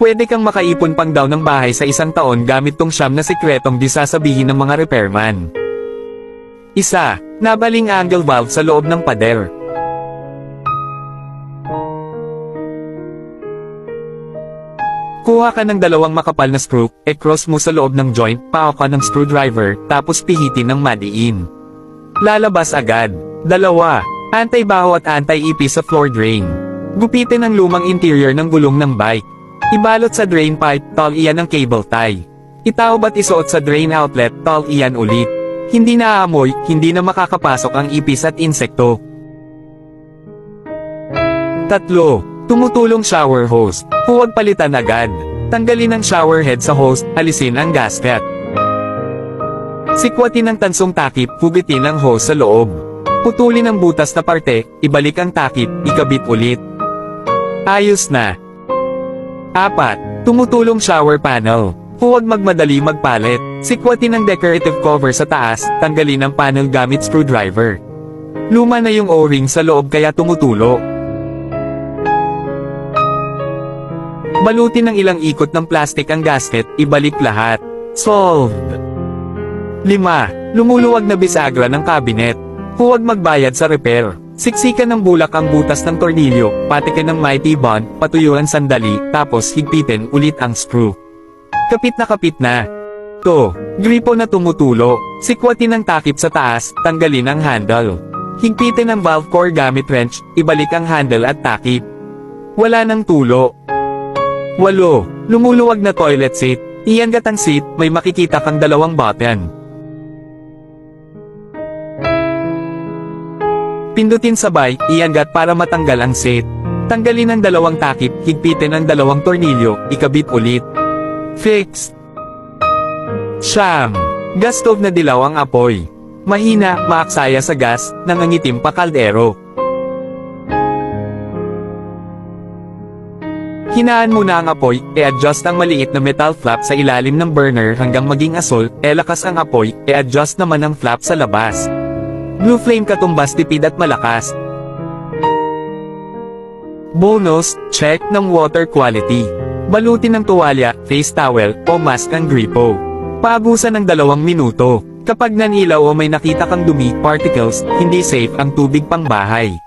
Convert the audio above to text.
Pwede kang makaipon pang daw ng bahay sa isang taon gamit tong siyam na sikretong di sasabihin ng mga repairman. Isa, nabaling angle valve sa loob ng pader. Kuha ka ng dalawang makapal na screw, cross mo sa loob ng joint, pao ka ng screwdriver, tapos pihitin ng madiin. Lalabas agad. 2. Anti-baho at anti-ipis sa floor drain. Gupitin ang lumang interior ng gulong ng bike. Ibalot sa drain pipe, tol iyan ang cable tie. Itaob at isuot sa drain outlet, tol iyan ulit. Hindi na aamoy, hindi na makakapasok ang ipis at insekto. 3. Tumutulong shower hose. Huwag palitan agad. Tanggalin ang shower head sa hose, alisin ang gasket. Sikwatin ang tansong takip, hugitin ang hose sa loob. Putulin ang butas na parte, ibalik ang takip, ikabit ulit. Ayos na. 4. Tumutulong shower panel. Huwag magmadali magpalit. Sikwatin ang decorative cover sa taas, tanggalin ang panel gamit screwdriver. Luma na yung O-ring sa loob kaya tumutulo. Balutin ng ilang ikot ng plastic ang gasket, ibalik lahat. Solved! 5. Lumuluwag na bisagra ng cabinet. Huwag magbayad sa repair. Siksikan ng bulak ang butas ng tornilyo, patikin ng mighty bond, patuyuan sandali, tapos higpitin ulit ang screw. Kapit na. 2. Gripo na tumutulo. Sikwatin ang takip sa taas, tanggalin ang handle. Higpitin ang valve core gamit wrench, ibalik ang handle at takip. Wala nang tulo. 8. Lumuluwag na toilet seat. Iangat ang seat, may makikita kang dalawang button. Pindutin sabay, iangat para matanggal ang seat. Tanggalin ang dalawang takip, higpitin ang dalawang tornilyo, ikabit ulit. Fixed. Siyam. Gas stove na dilaw ang apoy. Mahina, maaksaya sa gas, nangangitim pa kaldero. Hinaan muna ang apoy, adjust ang maliit na metal flap sa ilalim ng burner hanggang maging asul, lakas ang apoy, adjust naman ang flap sa labas. Blue flame katumbas tipid at malakas. Bonus, check ng water quality. Balutin ng tuwalya, face towel, o mask ang gripo. Paabusan ng 2 minuto. Kapag nanilaw o may nakita kang dumi, particles, hindi safe ang tubig pang bahay.